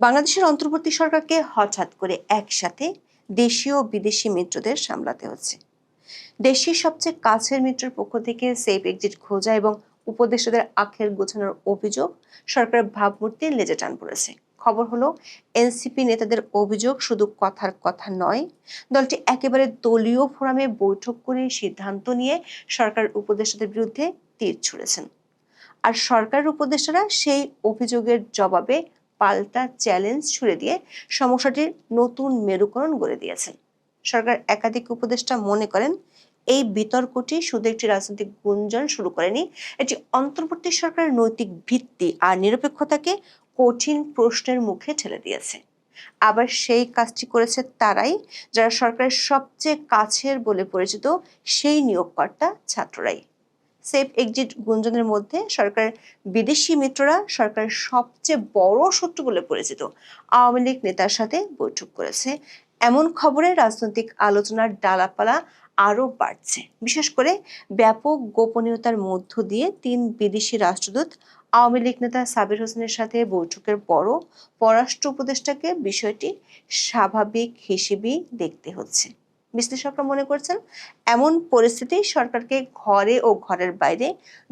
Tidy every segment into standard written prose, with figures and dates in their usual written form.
বাংলাদেশের অন্তর্বর্তী সরকারকে হঠাৎ করে একসাথে দেশীয় ও বিদেশি মিত্রদের সামলাতে হচ্ছে। দেশের সবচেয়ে কাছের মিত্রের পক্ষ থেকে সেফ এক্সিট খোঁজা এবং উপদেষ্টাদের আখের গোছানোর অভিযোগ সরকারের ভাবমূর্তির লেজে টান পড়েছে। খবর হলো, এনসিপি নেতাদের অভিযোগ শুধু কথার কথা নয়, দলটি একেবারে দলীয় ফোরামে বৈঠক করে সিদ্ধান্ত নিয়ে সরকার উপদেষ্টাদের বিরুদ্ধে তীর ছুঁড়েছেন। আর সরকারের উপদেষ্টারা সেই অভিযোগের জবাবে পাল্টা চ্যালেঞ্জ ছুড়ে দিয়ে সমস্যাটির নতুন মেরুকরণ গড়ে দিয়েছেন। সরকার একাধিক উপদেষ্টা মনে করেন, এই বিতর্কটি শুধু একটি রাজনৈতিক গুঞ্জন শুরু করেনি, এটি অন্তর্বর্তী সরকারের নৈতিক ভিত্তি আর নিরপেক্ষতাকে কঠিন প্রশ্নের মুখে ঠেলে দিয়েছে। আবার সেই কাজটি করেছে তারাই যারা সরকারের সবচেয়ে কাছের বলে পরিচিত সেই নিয়োগকর্তা ছাত্ররাই। সেফ এক্সিট গুঞ্জনের মধ্যে সরকারের বিদেশি মিত্ররা সরকারের সবচেয়ে বড় শত্রু বলে পরিচিত আওয়ামী লীগ নেতার সাথে বৈঠক করেছে, এমন খবরে রাজনৈতিক আলোচনার ডালাপালা আরো বাড়ছে। বিশেষ করে ব্যাপক গোপনীয়তার মধ্য দিয়ে ৩ বিদেশি রাষ্ট্রদূত আওয়ামী লীগ নেতা সাবির হোসেনের সাথে বৈঠকের পরও পররাষ্ট্র উপদেষ্টাকে বিষয়টি স্বাভাবিক হিসেবেই দেখতে হচ্ছে। বিশ্লেষকরা মনে করছেন, এমন পরিস্থিতি সরকারকে ঘরে ও ঘরের বাইরে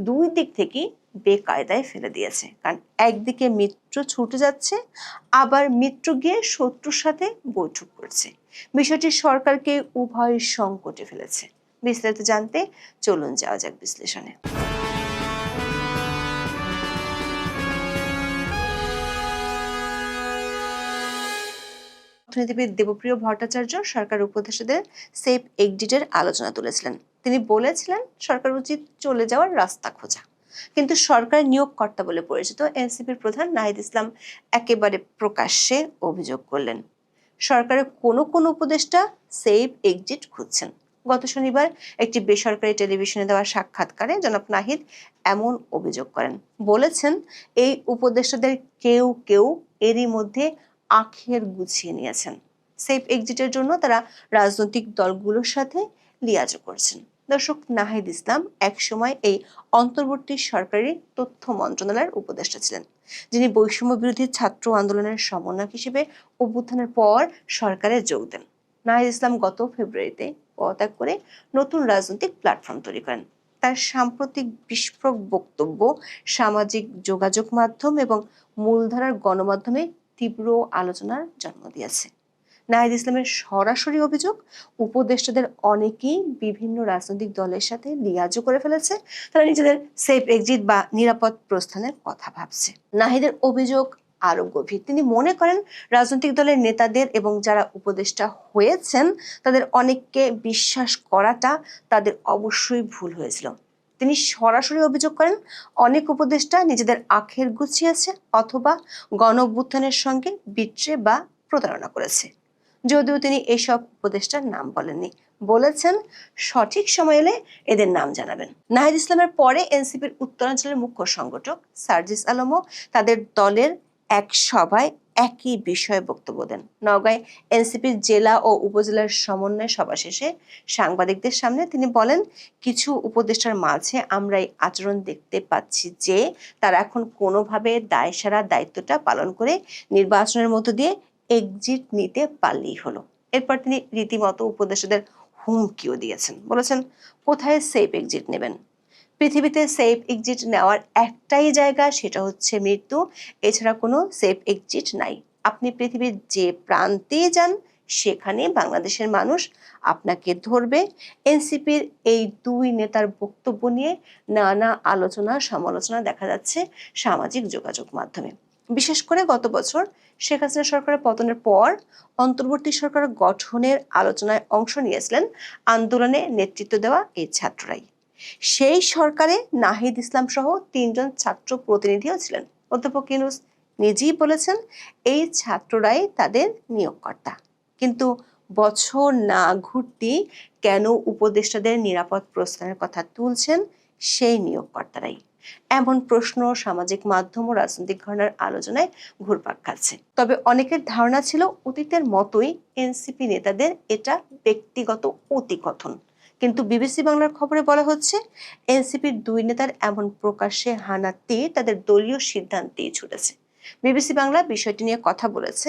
দুই দিক থেকেই বেকায়দায় ফেলে দিয়েছে। কারণ একদিকে মিত্র ছুটে যাচ্ছে, আবার মিত্র গিয়ে শত্রুর সাথে বৈঠক করছে। বিষয়টি সরকারকে উভয় সংকটে ফেলেছে। বিস্তারিত জানতে চলুন যাওয়া যাক বিশ্লেষণে। অর্থনীতিবিদ দেবপ্রিয় ভট্টাচার্য সরকার উপদেষ্টাদের সেফ এক্সিটের আলোচনা তুলেছিলেন। তিনি বলেছিলেন, সরকার উচিত চলে যাওয়ার রাস্তা খোঁজা। কিন্তু সরকারের নিয়োগকর্তা বলে পরিচিত এনসিপির প্রধান নাহিদ ইসলাম একেবারে প্রকাশ্যে অভিযোগ করলেন, সরকারের কোনো উপদেষ্টা সেফ এক্সিট খুঁজছেন। গত শনিবার একটি বেসরকারি টেলিভিশনে দেওয়া সাক্ষাৎকারে জনাব নাহিদ এমন অভিযোগ করেন। বলেছেন, এই উপদেষ্টাদের কেউ কেউ এরই মধ্যে আখের গুছিয়ে নিয়েছেন। সেফ এক্সিটের জন্য তারা রাজনৈতিক দলগুলোর সাথে লিয়াজো করছেন। দর্শক, নাহিদ ইসলাম একসময় এই অন্তর্বর্তী সরকারি তথ্য মন্ত্রণালয়ের উপদেষ্টা ছিলেন, যিনি বৈষম্য বিরোধী ছাত্র আন্দোলনের সমন্বয়ক হিসেবে অভ্যুত্থানের পর সরকারে যোগ দেন। নাহিদ ইসলাম গত ফেব্রুয়ারিতে পদত্যাগ করে নতুন রাজনৈতিক প্ল্যাটফর্ম তৈরি করেন। তার সাম্প্রতিক বিস্ফোরক বক্তব্য সামাজিক যোগাযোগ মাধ্যম এবং মূলধারার গণমাধ্যমে তীব্র আলোচনার জন্ম দিয়েছে। নাহিদ ইসলামের সরাসরি অভিযোগ, উপদেষ্টাদের অনেকেই বিভিন্ন রাজনৈতিক দলের সাথে লিয়াজো করে ফেলেছে, তারা নিজেদের সেফ এক্সিট বা নিরাপদ প্রস্থানের কথা ভাবছে। নাহিদের অভিযোগ আরো গভীর। তিনি মনে করেন, রাজনৈতিক দলের নেতাদের এবং যারা উপদেষ্টা হয়েছেন তাদের অনেককে বিশ্বাস করাটা তাদের অবশ্যই ভুল হয়েছিল। তিনি সরাসরি অভিযোগ করেন, অনেক উপদেষ্টা নিজেদের আখের গুছিয়েছে অথবা গণ অভ্যুত্থানের সঙ্গে বিট্রে বা প্রতারণা করেছে। যদিও তিনি এসব উপদেষ্টার নাম বলেননি, বলেছেন সঠিক সময় এলে এদের নাম জানাবেন। নাহিদ ইসলামের পরে এনসিপির উত্তরাঞ্চলের মুখ্য সংগঠক সার্জিস আলমও তাদের দলের এক সভায় একই বিষয়ে বক্তব্য দেন। নওগাঁয় এনসিপির জেলা ও উপজেলার সমন্বয় সভা শেষে সাংবাদিকদের সামনে তিনি বলেন, কিছু উপদেষ্টার মাঝে আমরা এই আচরণ দেখতে পাচ্ছি যে তারা এখন কোনোভাবে দায়সারা দায়িত্বটা পালন করে নির্বাচনের মধ্য দিয়ে এক্সিট নিতে পারলেই হলো। এরপর তিনি রীতিমতো উপদেষ্টাদের হুমকিও দিয়েছেন, বলেছেন, কোথায় সেফ এক্সিট নেবেন? পৃথিবীতে সেফ এক্সিট নেওয়ার একটাই জায়গা, সেটা হচ্ছে মৃত্যু। এছাড়া কোনো সেফ এক্সিট নাই। আপনি পৃথিবীর যে প্রান্তে যান সেখানে বাংলাদেশের মানুষ আপনাকে ধরবে। এনসিপির এই দুই নেতার বক্তব্য নিয়ে নানা আলোচনা সমালোচনা দেখা যাচ্ছে সামাজিক যোগাযোগ মাধ্যমে। বিশেষ করে গত বছর শেখ হাসিনা সরকারের পতনের পর অন্তর্বর্তী সরকার গঠনের আলোচনায় অংশ নিয়েছিলেন আন্দোলনে নেতৃত্ব দেওয়া এই ছাত্ররাই। সেই সরকারে নাহিদ ইসলাম সহ ৩ জন ছাত্র প্রতিনিধিও ছিলেন। অধ্যাপক ইউনূস নিজেই বলেছেন, এই ছাত্ররাই তাদের নিয়োগকর্তা। কিন্তু বছর না ঘুরতেই কেন উপদেষ্টাদের নিরাপদ প্রস্থানের কথা তুলছেন সেই নিয়োগকর্তারাই? এমন প্রশ্ন সামাজিক মাধ্যম ও রাজনৈতিক ঘটনার আলোচনায় ঘুরপাক খাচ্ছে। তবে অনেকের ধারণা ছিল, অতীতের মতোই এনসিপি নেতাদের এটা ব্যক্তিগত অতিকথন। কিন্তু বিবিসি বাংলার খবরে বলা হচ্ছে, এনসিপির দুই নেতার এমন প্রকাশ্যে হানা তীর তাদের দলীয় সিদ্ধান্তেই ছুটেছে। বিবিসি বাংলা বিষয়টি নিয়ে কথা বলেছে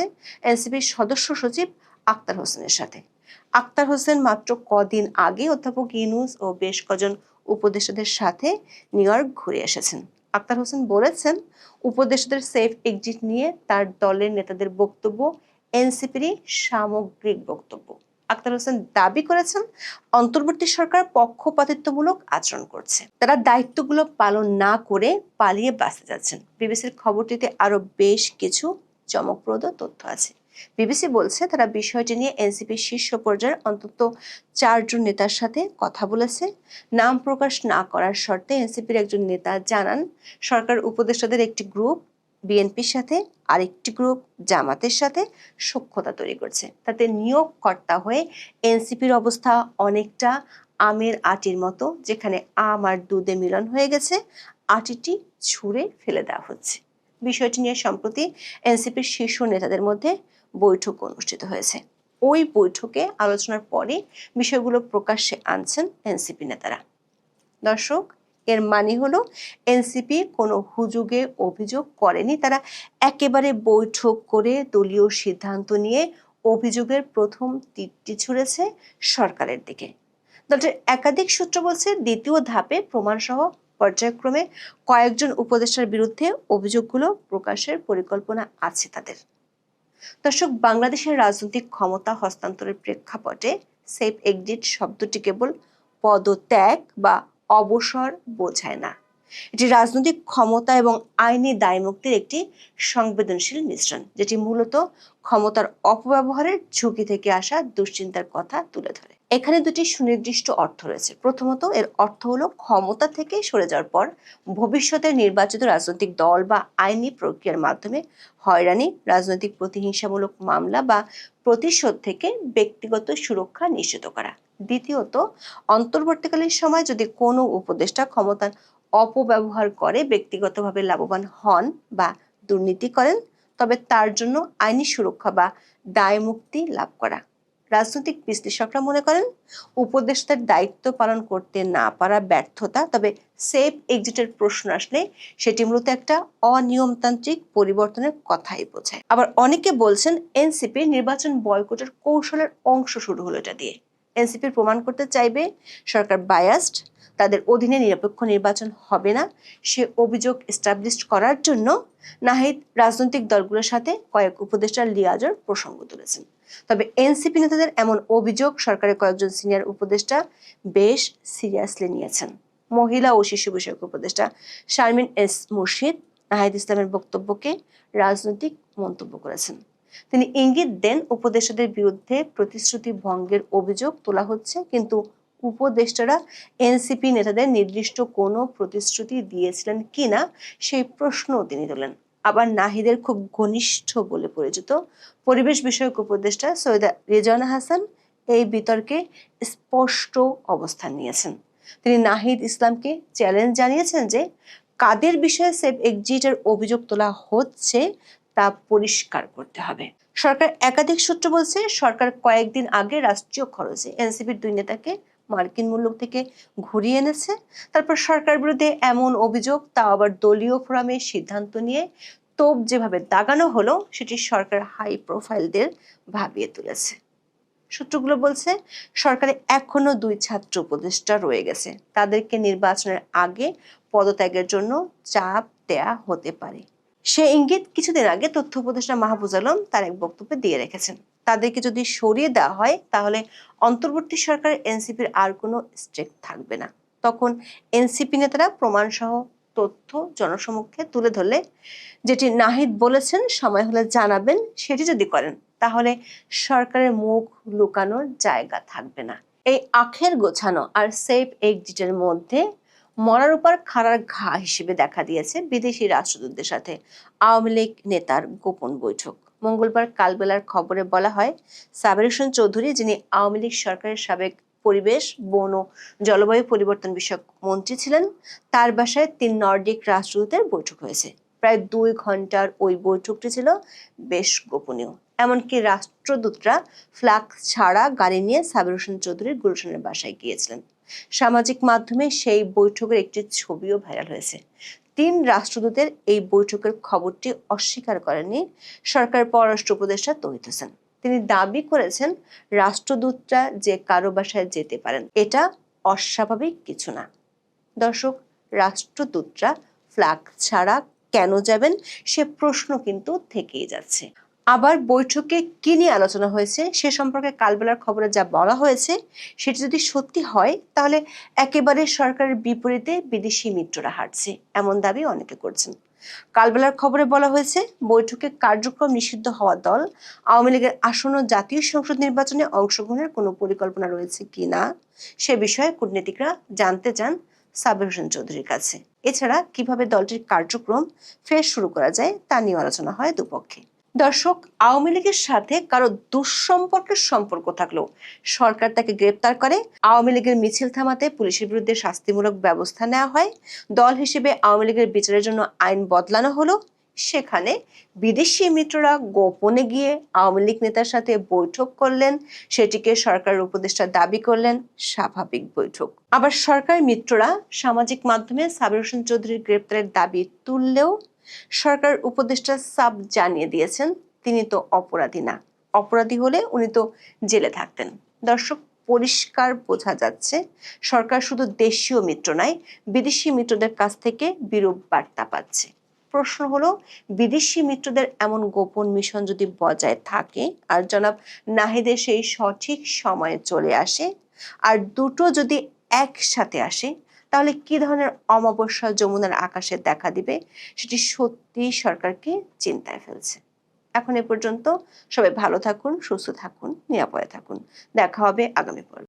এনসিপির সদস্য সচিব আক্তার হোসেনের সাথে। আক্তার হোসেন মাত্র কদিন আগে অধ্যাপক ইউনূস ও বেশ কজন উপদেষ্টাদের সাথে নিউ ইয়র্ক ঘুরে এসেছেন। আক্তার হোসেন বলেছেন, উপদেষ্টাদের সেফ এক্সিট নিয়ে তার দলের নেতাদের বক্তব্য এনসিপিরই সামগ্রিক বক্তব্য। আক্তার হোসেন দাবি করেছেন, অন্তর্বর্তী সরকার পক্ষপাতিত্বমূলক আচরণ করছে, তারা দায়িত্বগুলো পালন না করে পালিয়ে বাঁচতে যাচ্ছেন। বিবিসির খবরটিতে আরো বেশ কিছু চমকপ্রদ তথ্য আছে। বিবিসি বলছে, তারা বিষয়টি নিয়ে এনসিপির শীর্ষ পর্যায়ের অন্তত 4 জন নেতার সাথে কথা বলেছে। নাম প্রকাশ না করার শর্তে এনসিপির একজন নেতা জানান, সরকার উপদেষ্টাদের একটি গ্রুপ বিএনপির সাথে আরেকটি গ্রুপ জামাতের সাথে সখ্যতা তৈরি করছে। তাতে নিয়োগকর্তা হয়ে এনসিপির অবস্থা অনেকটা আমের আটির মতো, যেখানে আম আর দুধে মিলন হয়ে গেছে, আটিটি ছুঁড়ে ফেলে দেওয়া হচ্ছে। বিষয়টি নিয়ে সম্প্রতি এনসিপির শীর্ষ নেতাদের মধ্যে বৈঠক অনুষ্ঠিত হয়েছে। ওই বৈঠকে আলোচনার পরে বিষয়গুলো প্রকাশ্যে আনছেন এনসিপি নেতারা। দর্শক, এর মানে হলো এনসিপি কোনো হুজুগে অভিযোগ করেনি, তারা একেবারে বৈঠক করে দলীয় সিদ্ধান্ত নিয়ে অভিযোগের প্রথম তীরটি ছুঁড়েছে সরকারের দিকে। দলটির একাধিক সূত্র বলছে, দ্বিতীয় ধাপে প্রমাণসহ পর্যায়ক্রমে কয়েকজন উপদেষ্টার বিরুদ্ধে অভিযোগগুলো প্রকাশের পরিকল্পনা আছে তাদের। দর্শক, বাংলাদেশের রাজনৈতিক ক্ষমতা হস্তান্তরের প্রেক্ষাপটে সেফ এক্সিট শব্দটি কেবল পদত্যাগ বা অবসর বোঝায় না, এটি রাজনৈতিক ক্ষমতা এবং আইনি দায়মুক্তির একটি সংবেদনশীল মিশ্রণ, যেটি মূলত ক্ষমতার অপব্যবহারের ঝুঁকি থেকে আসা দুশ্চিন্তার কথা তুলে ধরে। এখানে দুটি সুনির্দিষ্ট অর্থ রয়েছে। প্রথমত, এর অর্থ হলো ক্ষমতা থেকে সরে যাওয়ার পর ভবিষ্যতে নির্বাচিত রাজনৈতিক দল বা আইনি প্রক্রিয়ার মাধ্যমে হয়রানি, রাজনৈতিক প্রতিহিংসামূলক মামলা বা প্রতিশোধ থেকে ব্যক্তিগত সুরক্ষা নিশ্চিত করা। দ্বিতীয়ত, অন্তর্বর্তীকালীন সময় যদি কোনো উপদেষ্টা ক্ষমতার অপব্যবহার করে ব্যক্তিগতভাবে লাভবান হন বা দুর্নীতি করেন, তবে তার জন্য আইনি সুরক্ষা বা দায়মুক্তি লাভ করা। রাজনৈতিক বিশ্লেষকরা মনে করেন, উপদেষ্টার দায়িত্ব পালন করতে না পারা ব্যর্থতা, তবে সেফ এক্সিটের প্রশ্ন আসলে সেটি মূলত একটা অনিয়মতান্ত্রিক পরিবর্তনের কথাই বোঝায়। আবার অনেকে বলছেন, এনসিপি নির্বাচন বয়কটের কৌশলের অংশ শুরু হলো এটা দিয়ে। এনসিপি প্রমাণ করতে চাইবে সরকার বায়াসড, তাদের অধীনে নিরপেক্ষ নির্বাচন হবে না, সে অভিযোগ এস্টাবলিশ করার জন্য নাহিদ রাজনৈতিক দলগুলোর সাথে কয়েক উপদেষ্টার লিয়াজের প্রসঙ্গ তুলেছেন। তবে এনসিপি নেতাদের এমন অভিযোগ সরকারের কয়েকজন সিনিয়র উপদেষ্টা বেশ সিরিয়াসলি নিয়েছেন। মহিলা ও শিশু বিষয়ক উপদেষ্টা শারমিন এস মুর্শিদ নাহিদ ইসলামের বক্তব্যকে রাজনৈতিক মন্তব্য করেছেন। তিনি ইঙ্গিত দেন, উপদেষ্টাদের বিরুদ্ধে প্রতিশ্রুতি ভঙ্গের অভিযোগ তোলা হচ্ছে, কিন্তু উপদেষ্টারা এনসিপি নেতাদের নির্দিষ্ট কোনো প্রতিশ্রুতি দিয়েছিলেন কিনা সেই প্রশ্নও তিনি তোলেন। আবার নাহিদের খুব ঘনিষ্ঠ বলে পরিচিত পরিবেশ বিষয়ক উপদেষ্টা সৈয়দা রেজওয়ানা হাসান এই বিতর্কে স্পষ্ট অবস্থান নিয়েছেন। তিনি নাহিদ ইসলামকে চ্যালেঞ্জ জানিয়েছেন যে, কাদের বিষয়ে সেফ এক্সিটের অভিযোগ তোলা হচ্ছে তা পরিষ্কার করতে হবে। সরকার একাধিক সূত্র বলছে, সরকার কয়েকদিন আগে রাষ্ট্রীয় খরচে এনসিপির 2 নেতাকে মার্কিন মূল্য থেকে ঘুরিয়ে এনেছে। তারপর সরকার বিরুদ্ধে এমন অভিযোগ, তা আবার দলীয় ফোরামে সিদ্ধান্ত নিয়ে তোপ যেভাবে দাগানো হলো, সেটি সরকার হাই প্রোফাইলদের ভাবিয়ে তুলেছে। সূত্রগুলো বলছে, সরকারে এখনো 2 ছাত্র উপদেষ্টা রয়ে গেছে, তাদেরকে নির্বাচনের আগে পদত্যাগের জন্য চাপ দেয়া হতে পারে। সে ইঙ্গিত কিছুদিন আগে তথ্য উপদেষ্টা মাহফুজ আলম তার এক বক্তব্যে দিয়ে রেখেছেন। তাদেরকে যদি সরিয়ে দেওয়া হয়, তাহলে অন্তর্বর্তী সরকারের এনসিপির আর কোনো স্টেক থাকবে না। তখন এনসিপি নেতারা প্রমাণসহ তথ্য জনসমক্ষে তুলে ধরলে, যেটি নাহিদ বলেছেন সময় হলে জানাবেন, সেটি যদি করেন, তাহলে সরকারের মুখ লুকানোর জায়গা থাকবে না। এই আখের গোছানো আর সেফ এক্সিটের মধ্যে মরার উপর খাড়ার ঘা হিসেবে দেখা দিয়েছে বিদেশি রাষ্ট্রদূতদের সাথে আওয়ামী লীগ নেতার গোপন বৈঠক। মঙ্গলবার কালবেলার খবরে বলা হয়, সাবের হোসেন চৌধুরী, যিনি আওয়ামী লীগ সরকারের সাবেক পরিবেশ, বন ও জলবায়ু পরিবর্তন বিষয়ক মন্ত্রী ছিলেন, তার বাসায় 3 নর্ডিক রাষ্ট্রদূতের বৈঠক হয়েছে। প্রায় 2 ঘন্টার ওই বৈঠকটি ছিল বেশ গোপনীয়। এমনকি রাষ্ট্রদূতরা ফ্ল্যাগ ছাড়া গাড়ি নিয়ে সাবের হোসেন চৌধুরীর গুলশানের বাসায় গিয়েছিলেন। সামাজিক মাধ্যমে সেই বৈঠকের একটি ছবিও ভাইরাল হয়েছে। তিন রাষ্ট্রদূতের এই বৈঠকের খবরটি অস্বীকার করেননি সরকারের পররাষ্ট্র উপদেষ্টা তৌহিদ হোসেন। তিনি দাবি করেছেন, রাষ্ট্রদূতরা যে কারো বাসায় যেতে পারেন, এটা অস্বাভাবিক কিছু না। দর্শক, রাষ্ট্রদূতরা ফ্ল্যাগ ছাড়া কেন যাবেন সে প্রশ্ন কিন্তু থেকেই যাচ্ছে। আবার বৈঠকে কি নিয়ে আলোচনা হয়েছে সে সম্পর্কে কালবেলার খবরে যা বলা হয়েছে সেটি যদি সত্যি হয়, তাহলে একেবারে সরকারের বিপরীতে বিদেশি মিত্ররা হাঁটছে, এমন দাবি অনেকে করছেন। কালবেলার খবরে বলা হয়েছে, বৈঠকে কার্যক্রম নিষিদ্ধ হওয়া দল আওয়ামী লীগের আসন্ন জাতীয় সংসদ নির্বাচনে অংশগ্রহণের কোনো পরিকল্পনা রয়েছে কিনা সে বিষয়ে কূটনীতিকরা জানতে চান সাবের হোসেন চৌধুরীর কাছে। এছাড়া কিভাবে দলটির কার্যক্রম ফের শুরু করা যায় তা নিয়ে আলোচনা হয় দুপক্ষে। দর্শক, আওয়ামী লীগের সাথে কারো দুঃসম্পর্কের সম্পর্ক থাকলেও সরকার তাকে গ্রেপ্তার করে, আওয়ামী লীগের মিছিল থামাতে পুলিশের বিরুদ্ধে শাস্তিমূলক ব্যবস্থা নেওয়া হয়, দল হিসেবে আওয়ামী লীগের বিচারের জন্য আইন বদলানো হলো, সেখানে বিদেশি মিত্ররা গোপনে গিয়ে আওয়ামী লীগ নেতার সাথে বৈঠক করলেন, সেটিকে সরকারের উপদেষ্টা দাবি করলেন স্বাভাবিক বৈঠক। আবার সরকার মিত্ররা সামাজিক মাধ্যমে সাবের হোসেন চৌধুরীর গ্রেপ্তারের দাবি তুললেও সরকার উপদেষ্টা সাব জানিয়ে দিয়েছেন, তিনি তো অপরাধী না, অপরাধী হলে উনি তো জেলে থাকতেন। দর্শক, পরিষ্কার বোঝা যাচ্ছে সরকার শুধু দেশীয় মিত্র নয়, বিদেশি মিত্রদের কাছ থেকে বিরূপ বার্তা পাচ্ছে। প্রশ্ন হলো, বিদেশি মিত্রদের এমন গোপন মিশন যদি বজায় থাকে আর জনাব নাহিদের সেই সঠিক সময়ে চলে আসে আর দুটো যদি একসাথে আসে, তাহলে কি ধরনের অমাবস্যা যমুনার আকাশে দেখা দিবে সেটি সত্যি সরকারকে চিন্তায় ফেলছে। এখন এ পর্যন্ত। সবাই ভালো থাকুন, সুস্থ থাকুন, নিরাপদে থাকুন। দেখা হবে আগামী পর্বে।